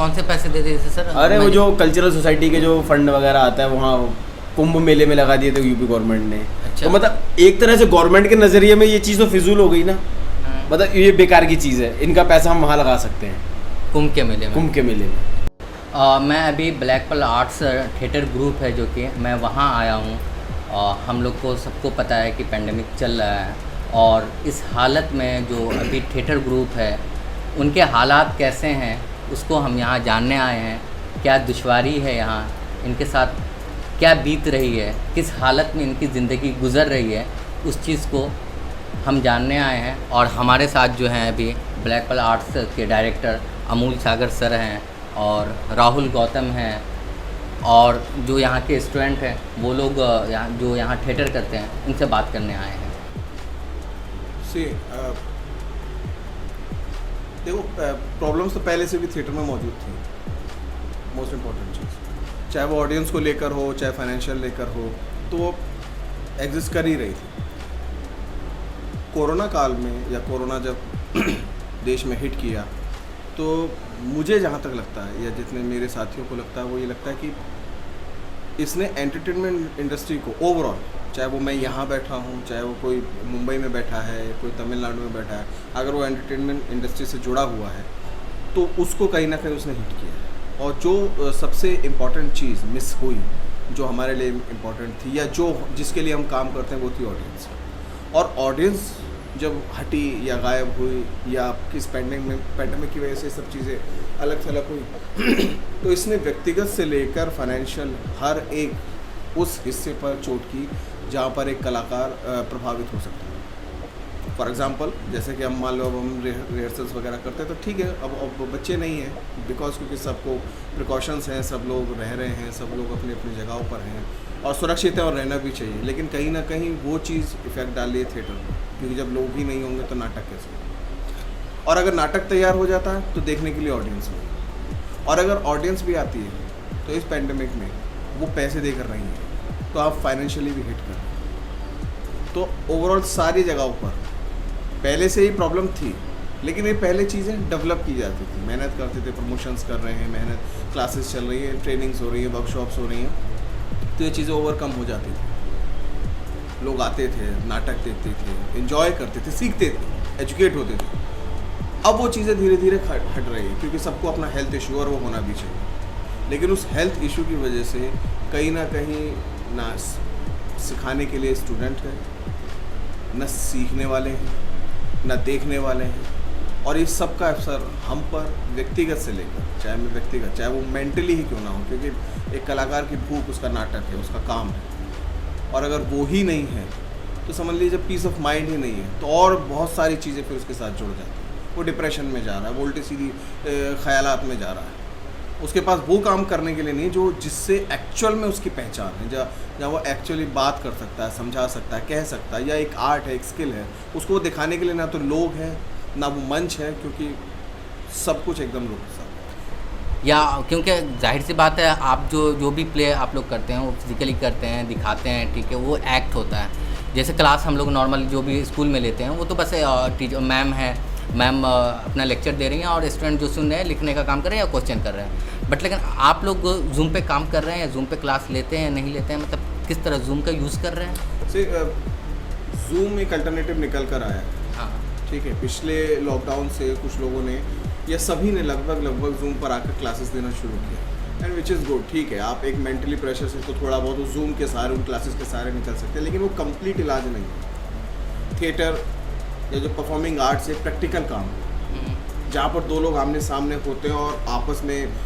कौन से पैसे दे दिए थे सर? अरे वो जो कल्चरल सोसाइटी के जो फंड वगैरह आता है वहाँ कुंभ मेले में लगा दिए थे यूपी गवर्नमेंट ने। अच्छा। तो मतलब एक तरह से गवर्नमेंट के नज़रिए में ये चीज़ तो फिजूल हो गई ना, मतलब ये बेकार की चीज़ है, इनका पैसा हम वहाँ लगा सकते हैं कुंभ के मेले में। कुंभ के मेले में। मैं अभी black pearl arts theatre group है जो कि मैं वहाँ आया हूँ। हम लोग को सबको पता है कि पेंडेमिक चल रहा है और इस हालत में जो अभी थिएटर ग्रुप है उनके हालात कैसे हैं उसको हम यहाँ जानने आए हैं। क्या दुश्वारी है यहाँ, इनके साथ क्या बीत रही है, किस हालत में इनकी ज़िंदगी गुजर रही है, उस चीज़ को हम जानने आए हैं। और हमारे साथ जो हैं अभी ब्लैक पर्ल आर्ट्स के डायरेक्टर अमूल सागर सर हैं और राहुल गौतम हैं और जो यहाँ के स्टूडेंट हैं वो लोग जो यहाँ थिएटर करते हैं उनसे बात करने आए हैं। देखो प्रॉब्लम्स तो पहले से भी थिएटर में मौजूद थी। मोस्ट इम्पॉर्टेंट चीज़, चाहे वो ऑडियंस को लेकर हो चाहे फाइनेंशियल लेकर हो, तो वो एग्जिस्ट कर ही रही थी। कोरोना काल में या कोरोना जब देश में हिट किया तो मुझे जहाँ तक लगता है या जितने मेरे साथियों को लगता है वो ये लगता है कि इसने एंटरटेनमेंट इंडस्ट्री को ओवरऑल, चाहे वो मैं यहाँ बैठा हूँ, चाहे वो कोई मुंबई में बैठा है, कोई तमिलनाडु में बैठा है, अगर वो एंटरटेनमेंट इंडस्ट्री से जुड़ा हुआ है तो उसको कहीं ना कहीं उसने हिट किया है। और जो सबसे इम्पॉर्टेंट चीज़ मिस हुई जो हमारे लिए इम्पॉर्टेंट थी या जो जिसके लिए हम काम करते हैं वो थी ऑडियंस। और ऑडियंस जब हटी या गायब हुई या किस पैंडेमिक की वजह से सब चीज़ें अलग थलग हुई तो इसने व्यक्तिगत से लेकर फाइनेंशियल हर एक उस हिस्से पर चोट की जहाँ पर एक कलाकार प्रभावित हो सकता है। फॉर एग्ज़ाम्पल जैसे कि हम मान लो अब हम रिहर्सल्स वगैरह करते हैं तो ठीक है, अब बच्चे नहीं हैं बिकॉज क्योंकि सबको प्रिकॉशंस हैं, सब लोग रह रहे हैं, सब लोग अपनी अपनी जगहों पर हैं और सुरक्षित है और रहना भी चाहिए। लेकिन कहीं ना कहीं वो चीज़ इफ़ेक्ट डाल रही है थिएटर में, क्योंकि जब लोग ही नहीं होंगे तो नाटक कैसे होगा। और अगर नाटक तैयार हो जाता है तो देखने के लिए ऑडियंस होगी, और अगर ऑडियंस भी आती है तो इस पैंडेमिक में वो पैसे देकर रही है तो आप फाइनेंशियली भी हिट कर। तो ओवरऑल सारी जगहों पर पहले से ही प्रॉब्लम थी, लेकिन ये पहले चीज़ें डेवलप की जाती थी, मेहनत करते थे, प्रमोशंस कर रहे हैं, मेहनत क्लासेस चल रही है, ट्रेनिंग्स हो रही है, वर्कशॉप्स हो रही हैं, तो ये चीज़ें ओवरकम हो जाती थी। लोग आते थे, नाटक देखते थे, एंजॉय करते थे, सीखते थे, एजुकेट होते थे। अब वो चीज़ें धीरे धीरे हट रही है क्योंकि सबको अपना हेल्थ इशू और वो होना भी चाहिए। लेकिन उस हेल्थ इशू की वजह से कहीं ना कहीं ना सिखाने के लिए स्टूडेंट है, न सीखने वाले हैं, न देखने वाले हैं। और इस सब का असर हम पर व्यक्तिगत से लेकर, चाहे मैं व्यक्तिगत चाहे वो मेंटली ही क्यों ना हो, क्योंकि एक कलाकार की भूख उसका नाटक है, उसका काम है। और अगर वो ही नहीं है तो समझ लीजिए पीस ऑफ माइंड ही नहीं है तो और बहुत सारी चीज़ें फिर उसके साथ जुड़ जाती हैं। वो डिप्रेशन में जा रहा है, वो उल्टी सीधी ख्यालात में जा रहा है। उसके पास वो काम करने के लिए नहीं जो जिससे एक्चुअल में उसकी पहचान है, जहाँ वो एक्चुअली बात कर सकता है, समझा सकता है, कह सकता है, या एक आर्ट है, एक स्किल है, उसको वो दिखाने के लिए ना तो लोग हैं ना वो मंच है, क्योंकि सब कुछ एकदम लोग के साथ। या क्योंकि जाहिर सी बात है आप जो भी प्ले आप लोग करते हैं वो फिजिकली करते हैं, दिखाते हैं, ठीक है, वो एक्ट होता है। जैसे क्लास हम लोग नॉर्मल जो भी स्कूल में लेते हैं वो तो बस टीचर मैम है, मैम अपना लेक्चर दे रही हैं और स्टूडेंट जो सुन रहे हैं लिखने का काम कर रहे हैं या क्वेश्चन कर रहे हैं। बट लेकिन आप लोग जूम पे काम कर रहे हैं या जूम पे क्लास लेते हैं या नहीं लेते हैं, मतलब किस तरह जूम का यूज़ कर रहे हैं? से जूम एक अल्टरनेटिव निकल कर आया है। हाँ, ठीक है, पिछले लॉकडाउन से कुछ लोगों ने या सभी ने लगभग जूम पर आकर क्लासेस देना शुरू किया, एंड विच इज़ गुड। ठीक है, आप एक मेंटली प्रेशर से तो थोड़ा बहुत जूम के सहारे, उन क्लासेस के सहारे निकल सकते हैं, लेकिन वो कंप्लीट इलाज नहीं है। थिएटर या जो परफॉर्मिंग आर्ट्स है प्रैक्टिकल काम है, जहाँ पर दो लोग आमने सामने होते हैं और आपस में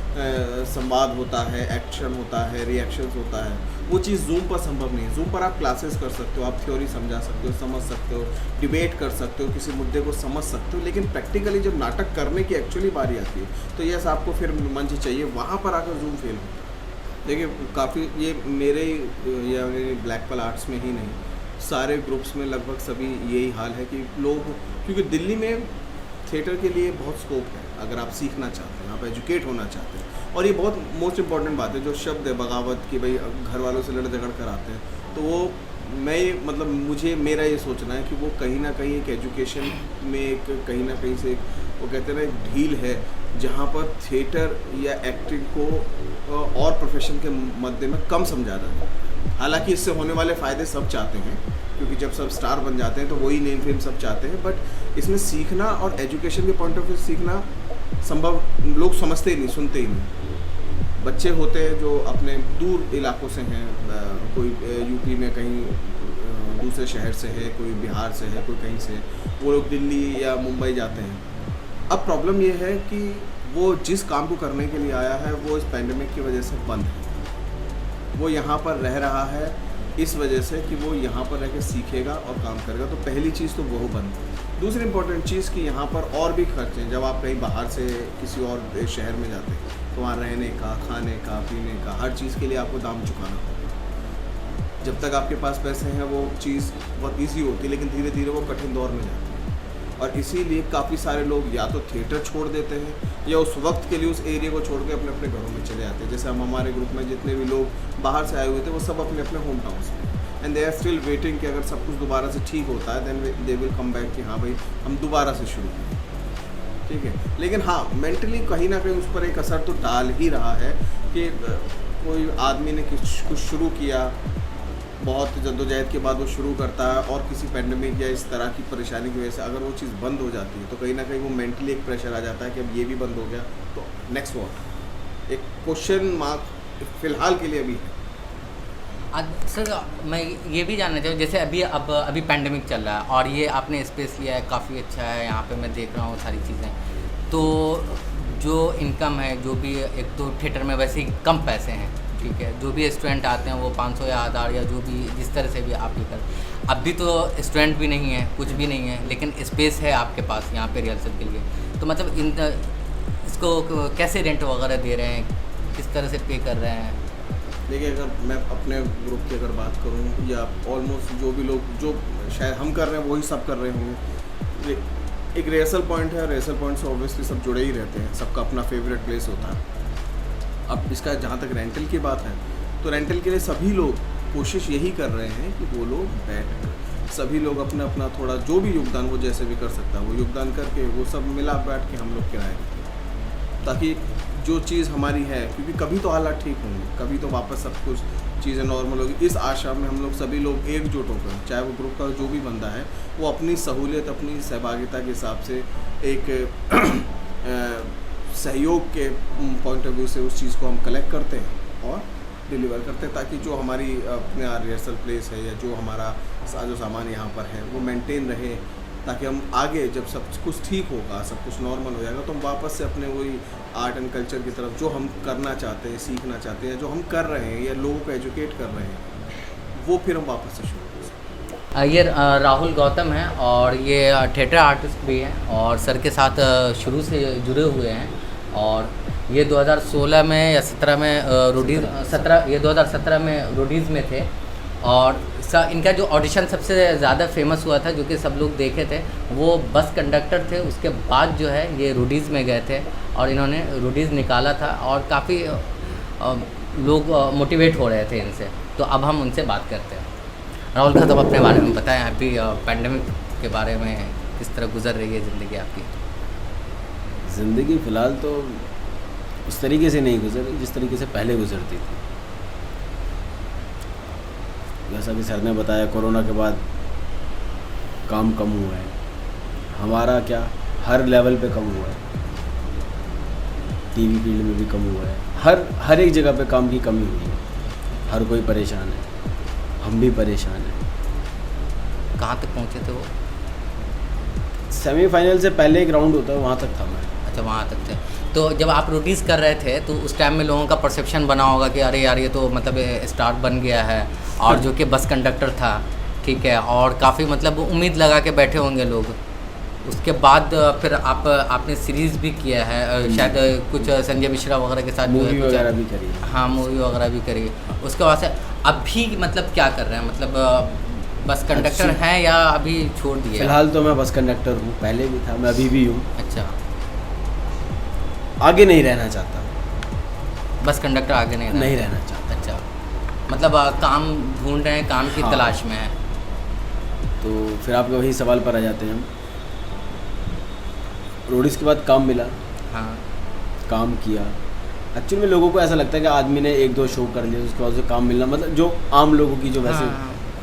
संवाद होता है, एक्शन होता है, रिएक्शंस होता है। वो चीज़ जूम पर संभव नहीं है। जूम पर आप क्लासेस कर सकते हो, आप थ्योरी समझा सकते हो, समझ सकते हो, डिबेट कर सकते हो, किसी मुद्दे को समझ सकते हो, लेकिन प्रैक्टिकली जब नाटक करने की एक्चुअली बारी आती है तो यस आपको फिर मंच चाहिए, वहाँ पर आकर जूम फेल हो। देखिए काफ़ी ये मेरे या मेरे ब्लैक पर्ल आर्ट्स में ही नहीं, सारे ग्रुप्स में लगभग सभी यही हाल है कि लोग, क्योंकि दिल्ली में थिएटर के लिए बहुत स्कोप है अगर आप सीखना चाहते हैं, आप एजुकेट होना चाहते हैं। और ये बहुत मोस्ट इम्पॉर्टेंट बात है, जो शब्द है बगावत की, भाई घर वालों से लड़ झगड़ कर आते हैं, तो वो मतलब मुझे मेरा ये सोचना है कि वो कहीं ना कहीं एक एजुकेशन में एक कहीं ना कहीं से वो कहते हैं ना एक ढील है जहाँ पर थिएटर या एक्टिंग को और प्रोफेशन के मध्य में कम समझा रहा है। हालांकि इससे होने वाले फ़ायदे सब चाहते हैं, क्योंकि जब सब स्टार बन जाते हैं तो वही नेम फेम सब चाहते हैं, बट इसमें सीखना और एजुकेशन के पॉइंट ऑफ व्यू सीखना संभव लोग समझते ही नहीं, सुनते ही नहीं। बच्चे होते हैं जो अपने दूर इलाकों से हैं, कोई यूपी में कहीं दूसरे शहर से है, कोई बिहार से है, कोई कहीं से, वो लोग दिल्ली या मुंबई जाते हैं। अब प्रॉब्लम ये है कि वो जिस काम को करने के लिए आया है वो इस पैंडेमिक की वजह से बंद है। वो यहाँ पर रह रहा है इस वजह से कि वो यहाँ पर रह के सीखेगा और काम करेगा, तो पहली चीज़ तो वो बंद। दूसरी इंपॉर्टेंट चीज़ कि यहाँ पर और भी खर्च हैं। जब आप कहीं बाहर से किसी और शहर में जाते हैं तो वहाँ रहने का, खाने का, पीने का, हर चीज़ के लिए आपको दाम चुकाना होगा। जब तक आपके पास पैसे हैं वो चीज़ बहुत ईजी होती है, लेकिन धीरे धीरे वो कठिन दौर में जाती है। और इसीलिए काफ़ी सारे लोग या तो थिएटर छोड़ देते हैं या उस वक्त के लिए उस एरिया को छोड़ के अपने अपने घरों में चले जाते हैं। जैसे हम हमारे ग्रुप में जितने भी लोग बाहर से आए हुए थे वो सब अपने अपने होम टाउन्स में, and they are still waiting कि अगर सब कुछ दोबारा से ठीक होता है then they will come back कि हाँ भाई हम दोबारा से शुरू करें, ठीक है। लेकिन हाँ, मेंटली कहीं ना कहीं उस पर एक असर तो डाल ही रहा है कि कोई आदमी ने कुछ शुरू किया, बहुत जद्दोजहद के बाद वो शुरू करता है, और किसी पैंडेमिक या इस तरह की परेशानी की वजह से अगर वो चीज़ बंद हो जाती है तो कहीं ना कहीं वो मेंटली एक प्रेशर आ जाता है कि अब ये भी बंद हो गया तो नेक्स्ट व्हाट, एक क्वेश्चन मार्क फ़िलहाल के लिए अभी है। सर मैं ये भी जानना चाहूँ, जैसे अभी पैंडेमिक चल रहा है और ये आपने स्पेस लिया है, काफ़ी अच्छा है, यहाँ पे मैं देख रहा हूँ सारी चीज़ें, तो जो इनकम है, जो भी एक तो थिएटर में वैसे ही कम पैसे हैं, ठीक है, जो भी स्टूडेंट आते हैं वो 500 या 1000 या जो भी जिस तरह से भी आप ये कर, अब भी तो स्टूडेंट भी नहीं है, कुछ भी नहीं है, लेकिन स्पेस है आपके पास यहाँ पे रिहर्सल के लिए, तो मतलब इसको कैसे रेंट वगैरह दे रहे हैं, किस तरह से पे कर रहे हैं? देखिए, अगर मैं अपने ग्रुप की अगर बात करूँ या ऑलमोस्ट जो भी लोग जो शायद हम कर रहे हैं वही सब कर रहे होंगे, एक रिहर्सल पॉइंट है, रिहर्सल पॉइंट से ऑब्वियसली सब जुड़े ही रहते हैं, सबका अपना फेवरेट प्लेस होता है। अब इसका जहाँ तक रेंटल की बात है तो रेंटल के लिए सभी लोग कोशिश यही कर रहे हैं कि वो लोग बैठ सभी लोग अपना अपना थोड़ा जो भी योगदान वो जैसे भी कर सकता है वो योगदान करके वो सब मिला बैठ के हम लोग किराए देते हैं, ताकि जो चीज़ हमारी है, क्योंकि कभी तो हालात ठीक होंगे, कभी तो वापस सब कुछ चीज़ें नॉर्मल होगी। इस आशा में हम लोग सभी लोग एकजुट होकर, चाहे वो ग्रुप का जो भी बंदा है वो अपनी सहूलियत, अपनी सहभागिता के हिसाब से एक सहयोग के पॉइंट ऑफ व्यू से उस चीज़ को हम कलेक्ट करते हैं और डिलीवर करते हैं, ताकि जो हमारी अपने रिहर्सल प्लेस है या जो हमारा साजो सामान यहाँ पर है वो मेंटेन रहे, ताकि हम आगे जब सब कुछ ठीक होगा, सब कुछ नॉर्मल हो जाएगा तो हम वापस से अपने वही आर्ट एंड कल्चर की तरफ जो हम करना चाहते हैं, सीखना चाहते हैं, जो हम कर रहे हैं या लोगों को एजुकेट कर रहे हैं, वो फिर हम वापस से शुरू कर सकते हैं। ये राहुल गौतम है और ये थिएटर आर्टिस्ट भी हैं और सर के साथ शुरू से जुड़े हुए हैं, और ये 2016 में या 17 में रोडीज़ 2017 में रोडीज़ में थे, और इनका जो ऑडिशन सबसे ज़्यादा फेमस हुआ था, जो कि सब लोग देखे थे, वो बस कंडक्टर थे। उसके बाद जो है ये रोडीज़ में गए थे और इन्होंने रोडीज़ निकाला था और काफ़ी लोग मोटिवेट हो रहे थे इनसे, तो अब हम उनसे बात करते हैं। राहुल गौतम, अपने बारे में बताएं, अभी पैंडेमिक के बारे में किस तरह गुजर रही है ज़िंदगी आपकी? ज़िंदगी फ़िलहाल तो उस तरीके से नहीं गुजर रही जिस तरीके से पहले गुजरती थी। जैसा कि सर ने बताया, कोरोना के बाद काम कम हुआ है, हमारा क्या हर लेवल पे कम हुआ है, टीवी फील्ड में भी कम हुआ है, हर एक जगह पे काम की कमी हुई है, हर कोई परेशान है, हम भी परेशान हैं। कहाँ तक पहुँचे थे वो? सेमीफाइनल से पहले एक राउंड होता है वहाँ तक था मैं। अच्छा, वहाँ तक थे। तो जब आप रोडीज़ कर रहे थे तो उस टाइम में लोगों का परसेप्शन बना होगा कि अरे यार ये तो मतलब स्टार बन गया है, और जो कि बस कंडक्टर था, ठीक है, और काफ़ी मतलब उम्मीद लगा के बैठे होंगे लोग। उसके बाद फिर आपने सीरीज़ भी किया है, शायद कुछ संजय मिश्रा वगैरह के साथ, मूवी वगैरह भी करी है। हाँ, मूवी वगैरह भी करी। उसके बाद से अभी मतलब क्या कर रहे हैं, मतलब बस कंडक्टर हैं या अभी छोड़ दिए? फिलहाल तो मैं बस कंडक्टर हूँ, पहले भी था, मैं अभी भी हूँ। अच्छा, आगे नहीं रहना चाहता। बस कंडक्टर आगे नहीं रहना चाहता। अच्छा, मतलब काम ढूंढ रहे हैं, काम की हाँ। तलाश में है। तो फिर आपके वही सवाल पर आ जाते हैं हम। रोडीज़ के बाद काम मिला, हाँ, काम किया। एक्चुअली में लोगों को ऐसा लगता है कि आदमी ने 1-2 शो कर लिया उसके बाद से काम मिलना, मतलब जो आम लोगों की जो वैसे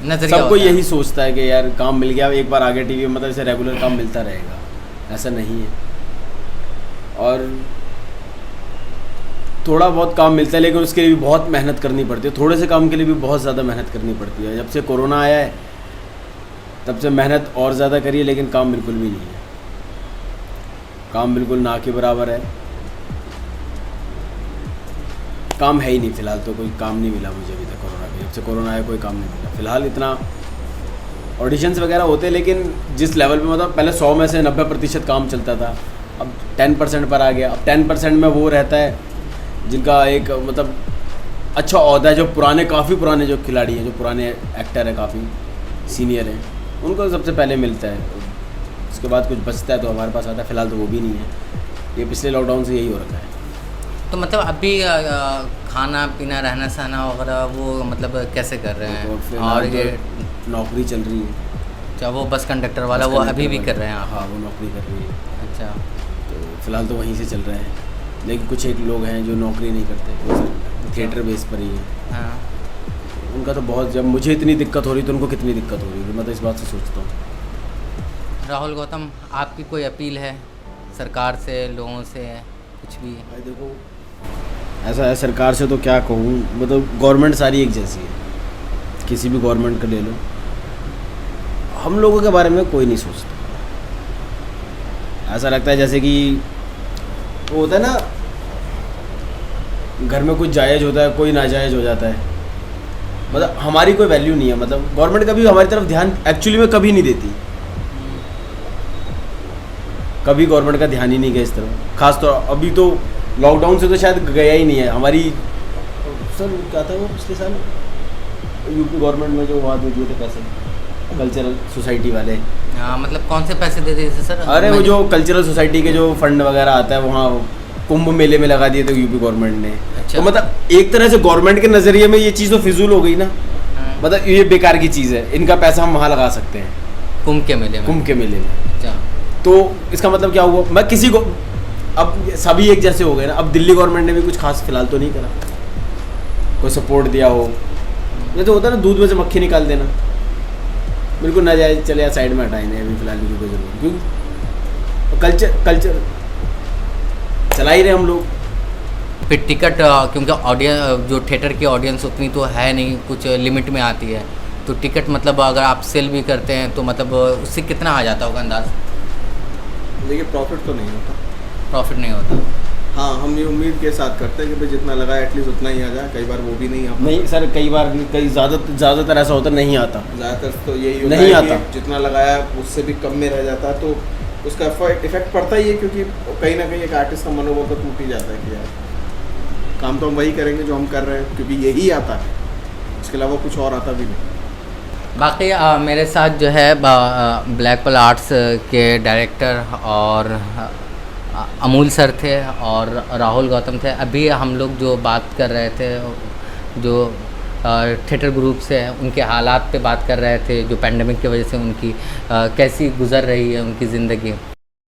नजरिया सबको होता है। यही सोचता है कि यार काम मिल गया एक बार आ गया टीवी में, मतलब इसे रेगुलर काम मिलता रहेगा, ऐसा नहीं है। और थोड़ा बहुत काम मिलता है लेकिन उसके लिए भी बहुत मेहनत करनी पड़ती है, थोड़े से काम के लिए भी बहुत ज़्यादा मेहनत करनी पड़ती है। जब से कोरोना आया है तब से मेहनत और ज़्यादा करी है लेकिन काम बिल्कुल भी नहीं है, काम बिल्कुल ना के बराबर है, काम है ही नहीं। फ़िलहाल तो कोई काम नहीं मिला मुझे अभी तक कोरोना के, जब से कोरोना आया कोई काम नहीं मिला फ़िलहाल। इतना ऑडिशंस वगैरह होते हैं लेकिन जिस लेवल पे, मतलब पहले 100 में से 90% काम चलता था, अब 10% पर आ गया। अब 10% में वो रहता है जिनका एक मतलब अच्छा ओहदा है, जो पुराने काफ़ी पुराने जो खिलाड़ी हैं, जो पुराने एक्टर हैं, काफ़ी सीनियर हैं, उनको सबसे पहले मिलता है। उसके बाद कुछ बचता है तो हमारे पास आता है, फ़िलहाल तो वो भी नहीं है। ये पिछले लॉकडाउन से यही हो रखा है। तो मतलब अभी खाना पीना रहना सहना वगैरह वो मतलब कैसे कर रहे हैं? तो फिलहाल और ये तो नौकरी चल रही है। क्या वो बस कंडक्टर वाला बस वो कंडक्टर अभी भी वाला। कर रहे हैं आप? हाँ, वो नौकरी कर रही है। अच्छा। तो फिलहाल तो वहीं से चल रहा है, लेकिन कुछ एक लोग हैं जो नौकरी नहीं करते, वो थिएटर बेस पर ही है। हाँ। उनका तो बहुत, जब मुझे इतनी दिक्कत हो रही तो उनको कितनी दिक्कत हो रही है, मैं तो इस बात से सोचता हूँ। राहुल गौतम, आपकी कोई अपील है सरकार से, लोगों से, कुछ भी? भाई देखो, ऐसा है, सरकार से तो क्या कहूँ, मतलब गवर्नमेंट सारी एक जैसी है, किसी भी गवर्नमेंट का ले लो, हम लोगों के बारे में कोई नहीं सोचता। ऐसा लगता है जैसे कि वो होता है ना, घर में कुछ जायज़ होता है, कोई नाजायज़ हो जाता है, मतलब हमारी कोई वैल्यू नहीं है। मतलब गवर्नमेंट कभी हमारी तरफ ध्यान एक्चुअली में कभी नहीं देती, कभी गवर्नमेंट का ध्यान ही नहीं गया इस तरफ। खास तो अभी तो लॉकडाउन से तो शायद गया ही नहीं है। हमारी सर क्या था वो पिछले साल यूपी गवर्नमेंट में जो वहाँ दे दिए थे पैसे कल्चरल सोसाइटी वाले। हाँ, मतलब कौन से पैसे दे दिए थे सर? अरे वो जो कल्चरल सोसाइटी के जो फंड वगैरह आता है वहाँ कुंभ मेले में लगा दिए थे यूपी गवर्नमेंट ने। अच्छा। तो मतलब एक तरह से गवर्नमेंट के नज़रिए में ये चीज़ तो फिजूल हो गई ना। हाँ। मतलब ये बेकार की चीज़ है, इनका पैसा हम वहाँ लगा सकते हैं कुंभ के मेले में? कुंभ के मेले में। अच्छा। तो इसका मतलब क्या हुआ, मैं किसी को, अब सभी एक जैसे हो गए ना। अब दिल्ली गवर्नमेंट ने भी कुछ खास फिलहाल तो नहीं करा, कोई सपोर्ट दिया हो। ये तो होता है ना, दूध में से मक्खी निकाल देना, बिल्कुल ना जाए, चले या साइड में हटाए नहीं, अभी फिलहाल की कोई जरूरत, क्योंकि कल्चर चला ही रहे हम लोग। फिर टिकट क्योंकि ऑडियंस, जो थिएटर की ऑडियंस उतनी तो है नहीं, कुछ लिमिट में आती है, तो टिकट मतलब अगर आप सेल भी करते हैं तो मतलब उससे कितना आ जाता होगा अंदाज? देखिए, प्रॉफिट तो नहीं होता। प्रॉफिट नहीं होता? हाँ, हम ये उम्मीद के साथ करते हैं कि भाई जितना लगा एटलीस्ट उतना ही आ जाए। कई बार वो भी नहीं आता। नहीं सर, कई बार कई ज़्यादातर ऐसा होता नहीं आता, ज़्यादातर तो यही होता नहीं है आता। कि जितना लगाया उससे भी कम में रह जाता है, तो उसका इफेक्ट पड़ता ही है, क्योंकि कहीं ना कहीं एक आर्टिस्ट का मनोबल तो टूट ही जाता है कि यार काम तो हम वही करेंगे जो हम कर रहे हैं, क्योंकि यही आता है, इसके अलावा कुछ और आता भी नहीं। बाकी मेरे साथ जो है ब्लैक पर्ल आर्ट्स के डायरेक्टर और अमूल सर थे और राहुल गौतम थे। अभी हम लोग जो बात कर रहे थे, जो थिएटर ग्रुप से उनके हालात पे बात कर रहे थे, जो पैंडेमिक की वजह से उनकी कैसी गुजर रही है उनकी ज़िंदगी।